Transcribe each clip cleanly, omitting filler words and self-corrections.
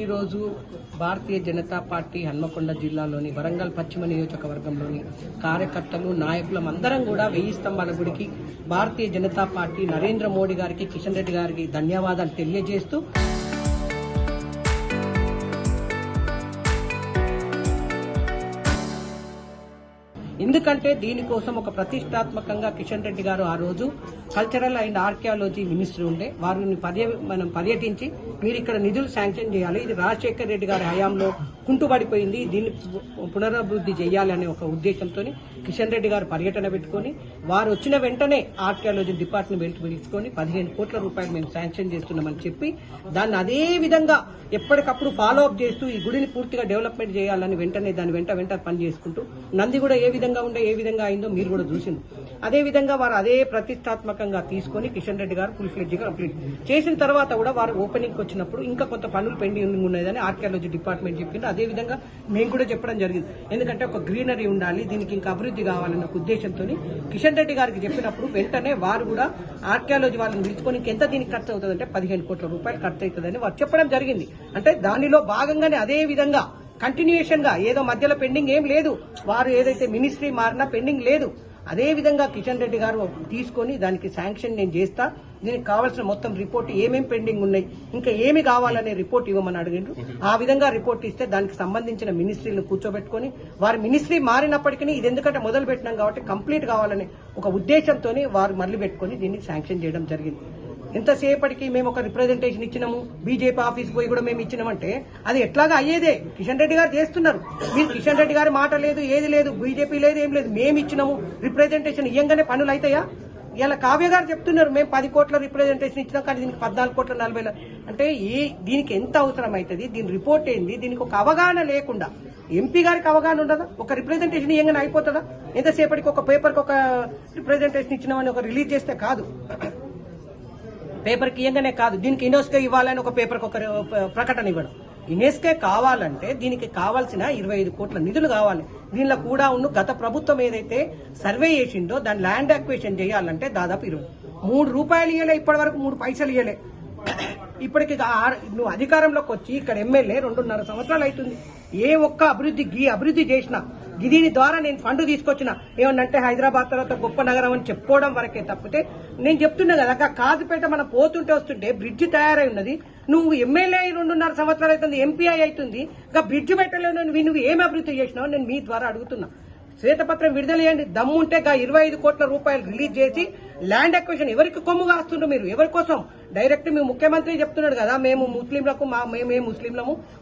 ఈరోజు భారతీయ జనతా పార్టీ హన్మకొండ జిల్లాలోని వరంగల్ పశ్చిమ నియోజకవర్గంలోని కార్యకర్తలు నాయకులం అందరం కూడా 1000 స్తంభాల గుడికి భారతీయ జనతా పార్టీ నరేంద్ర మోడీ గారికి కిషన్ రెడ్డి గారికి ధన్యవాదాలు తెలియజేస్తూ ఎందుకంటే దీనికోసం ఒక ప్రతిష్టాత్మకంగా కిషన్ రెడ్డి గారు ఆ రోజు కల్చరల్ అండ్ ఆర్కియాలజీ మినిస్టర్ ఉండే వారిని మనం పర్యటించి మీరు ఇక్కడ నిధులు శాంక్షన్ చేయాలి, ఇది రాజశేఖర్ రెడ్డి గారి హయాంలో కుంటుపడిపోయింది, దీన్ని పునరభివృద్ధి చేయాలి అనే ఒక ఉద్దేశంతో కిషన్ రెడ్డి గారు పర్యటన పెట్టుకుని వారు వచ్చిన వెంటనే ఆర్కియాలజీ డిపార్ట్మెంట్ పిలుచుకొని 15 కోట్ల రూపాయలు మేము శాంక్షన్ చేస్తున్నామని చెప్పి దాన్ని అదే విధంగా ఎప్పటికప్పుడు ఫాలో అప్ చేస్తూ ఈ గుడిని పూర్తిగా డెవలప్మెంట్ చేయాలని వెంటనే దాని వెంట పని చేసుకుంటూ నంది కూడా ఏ విధంగా ఉండే ఏ విధంగా అయిందో మీరు కూడా చూసింది. అదే విధంగా వారు అదే ప్రతిష్టాత్మకంగా తీసుకొని కిషన్ రెడ్డి గారు ఫుల్ ఫ్లెడ్జ్ గా కంప్లీట్ చేసిన తర్వాత కూడా వారు ఓపెనింగ్ వచ్చినప్పుడు ఇంకా కొంత పనులు పెండింగ్ ఉన్నదని ఆర్కియాలజీ డిపార్ట్మెంట్ చెప్పింది. అదే విధంగా మేము కూడా చెప్పడం జరిగింది. ఎందుకంటే ఒక గ్రీనరీ ఉండాలి, దీనికి ఇంకా అభివృద్ధి కావాలన్న ఉద్దేశంతో కిషన్ రెడ్డి గారికి చెప్పినప్పుడు వెంటనే వారు కూడా ఆర్కియాలజీ వాళ్ళని పిలుచుకొని ఇంకెంత దీనికి ఖర్చు అవుతుందంటే 15 కోట్ల రూపాయలు ఖర్చు అవుతుందని వారు చెప్పడం జరిగింది. అంటే దానిలో భాగంగానే అదే విధంగా కంటిన్యూయేషన్ గా ఏదో మధ్యలో పెండింగ్ ఏం లేదు, వారు ఏదైతే మినిస్ట్రీ మారినా పెండింగ్ లేదు. అదే విధంగా కిషన్ రెడ్డి గారు తీసుకొని దానికి శాంక్షన్ నేను చేస్తా, దీనికి కావాల్సిన మొత్తం రిపోర్ట్ ఏమేం పెండింగ్ ఉన్నాయి ఇంకా ఏమి కావాలనే రిపోర్ట్ ఇవ్వమని అడిగిండ్రు. ఆ విధంగా రిపోర్ట్ ఇస్తే దానికి సంబంధించిన మినిస్ట్రీలను కూర్చోబెట్టుకుని వారి మినిస్ట్రీ మారినప్పటికీ ఇది ఎందుకంటే మొదలు పెట్టినాం కాబట్టి కంప్లీట్ కావాలనే ఒక ఉద్దేశంతో వారు మళ్లీ పెట్టుకుని దీన్ని శాంక్షన్ చేయడం జరిగింది. ఎంతసేపటికి మేము ఒక రిప్రజెంటేషన్ ఇచ్చినాము, బీజేపీ ఆఫీస్ పోయి కూడా మేము ఇచ్చినామంటే అది ఎట్లాగా అయ్యేదే. కిషన్ రెడ్డి గారు చేస్తున్నారు, మీరు కిషన్ రెడ్డి గారి మాట లేదు, ఏది లేదు, బీజేపీ లేదు, ఏం లేదు, మేము ఇచ్చినాము రిప్రజెంటేషన్ ఇయ్యంగానే పనులు అవుతాయా? ఇలా కావ్య గారు చెప్తున్నారు మేము 10 కోట్ల రిప్రజెంటేషన్ ఇచ్చినాం కానీ దీనికి 14 కోట్ల 40 అంటే దీనికి ఎంత అవసరం అవుతుంది, దీని రిపోర్ట్ ఏంది, దీనికి ఒక అవగాహన లేకుండా ఎంపీ గారికి అవగాహన ఉండదా? ఒక రిప్రజెంటేషన్ ఇయ్యంగానే అయిపోతుందా? ఎంతసేపటికి ఒక పేపర్కి ఒక రిప్రజెంటేషన్ ఇచ్చినామని ఒక రిలీజ్ చేస్తే కాదు, పేపర్కి ఇయ్యంగానే కాదు, దీనికి యునెస్కో ఇవ్వాలని ఒక పేపర్కి ఒక ప్రకటన ఇవ్వడం. యునెస్కో కావాలంటే దీనికి కావాల్సిన 25 కోట్ల నిధులు కావాలి. దీనిలో కూడా గత ప్రభుత్వం ఏదైతే సర్వే చేసిందో దాని ల్యాండ్ అక్విజిషన్ చేయాలంటే దాదాపు 3 రూపాయలు ఇవ్వలే, ఇప్పటి వరకు 3 పైసలు ఇవ్వలే. ఇప్పటికి నువ్వు అధికారంలోకి వచ్చి ఇక్కడ ఎమ్మెల్యే 2.5 సంవత్సరాలు అవుతుంది. ఏ ఒక్క అభివృద్ధి చేసినా దీని ద్వారా నేను ఫండ్ తీసుకొచ్చిన ఏమన్నంటే హైదరాబాద్ తర్వాత గొప్ప నగరం అని చెప్పుకోవడం వరకే తప్పితే నేను చెప్తున్నా కదా కాజుపేట మనం పోతుంటే వస్తుంటే బ్రిడ్జ్ తయారై ఉన్నది, నువ్వు ఎమ్మెల్యే 2.5 సంవత్సరాలు అవుతుంది, ఎంపీ అవుతుంది, ఇంకా బ్రిడ్జ్ పెట్టలేను, నువ్వు ఏం అభివృద్ధి చేసినావు నేను మీ ద్వారా అడుగుతున్నా. శ్వేతపత్రం విడుదల చేయండి, దమ్ముంటే 25 కోట్ల రూపాయలు రిలీజ్ చేసి ల్యాండ్ అక్విజిషన్ ఎవరికి కొమ్ము కాస్తున్నారు మీరు? ఎవరి కోసం? డైరెక్ట్ మీ ముఖ్యమంత్రి చెప్తున్నాడు కదా మేము ముస్లింలకు మేమే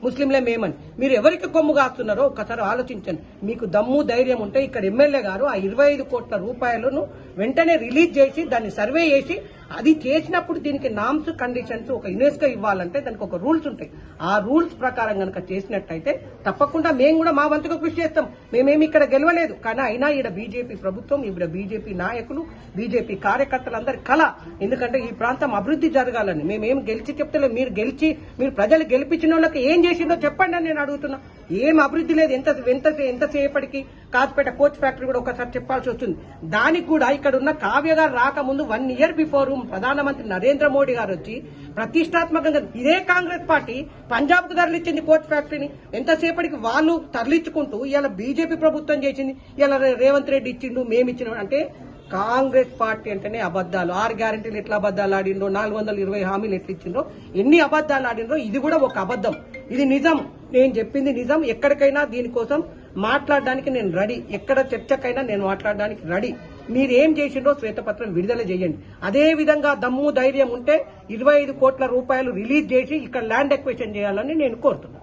ముస్లింలే మేమని. మీరు ఎవరికి కొమ్ము కాస్తున్నారో ఒక్కసారి ఆలోచించండి. మీకు దమ్ము ధైర్యం ఉంటే ఇక్కడ ఎమ్మెల్యే గారు ఆ 25 కోట్ల రూపాయలను వెంటనే రిలీజ్ చేసి దాన్ని సర్వే చేసి అది చేసినప్పుడు దీనికి నామ్స్ కండిషన్స్ ఒక యునెస్కో ఇవ్వాలంటే దానికి ఒక రూల్స్ ఉంటాయి. ఆ రూల్స్ ప్రకారం కనుక చేసినట్టయితే తప్పకుండా మేము కూడా మా వంతుగా కృషి చేస్తాం. మేమేమి ఇక్కడ గెలవలేదు కానీ అయినా ఈడ బీజేపీ ప్రభుత్వం, ఈవిడ బీజేపీ నాయకులు, బీజేపీ కార్యకర్తలందరి కళ. ఎందుకంటే ఈ ప్రాంతం అభివృద్ధి జరగాలని మేమేం గెలిచి చెప్తలేదు, మీరు ప్రజలు గెలిపించిన వాళ్ళకి ఏం చేసిందో చెప్పండి అని నేను అడుగుతున్నా. ఏం అభివృద్ధి లేదు. ఎంతసేపటికి కాజ్పేట కోచ్ ఫ్యాక్టరీ కూడా ఒకసారి చెప్పాల్సి వస్తుంది. దానికి కూడా ఇక్కడ ఉన్న కావ్య గారు రాకముందు 1 ఇయర్ బిఫోర్ ప్రధానమంత్రి నరేంద్ర మోడీ గారు వచ్చి ప్రతిష్టాత్మకంగా ఇదే కాంగ్రెస్ పార్టీ పంజాబ్ కు తరలిచ్చింది కోచ్ ఫ్యాక్టరీని. ఎంతసేపటికి వాళ్ళు తరలించుకుంటూ ఇలా బీజేపీ ప్రభుత్వం చేసింది, ఇలా రేవంత్ రెడ్డి ఇచ్చిండు, మేమిచ్చిన అంటే కాంగ్రెస్ పార్టీ అంటేనే అబద్దాలు. 6 గ్యారెంటీలు ఎట్లా అబద్దాలు ఆడిండ్రో, 420 హామీలు ఎట్లా ఇచ్చిండ్రో, ఎన్ని అబద్దాలు ఆడిండ్రో, ఇది కూడా ఒక అబద్దం. ఇది నిజం, నేను చెప్పింది నిజం. ఎక్కడికైనా దీనికోసం మాట్లాడడానికి నేను రెడీ, ఎక్కడ చర్చకైనా నేను మాట్లాడడానికి రెడీ. మీరేం చేసిండ్రో శ్వేతపత్రం విడుదల చేయండి. అదే విధంగా దమ్ము ధైర్యం ఉంటే 25 కోట్ల రూపాయలు రిలీజ్ చేసి ఇక్కడ ల్యాండ్ అక్విజిషన్ చేయాలని నేను కోరుతున్నాను.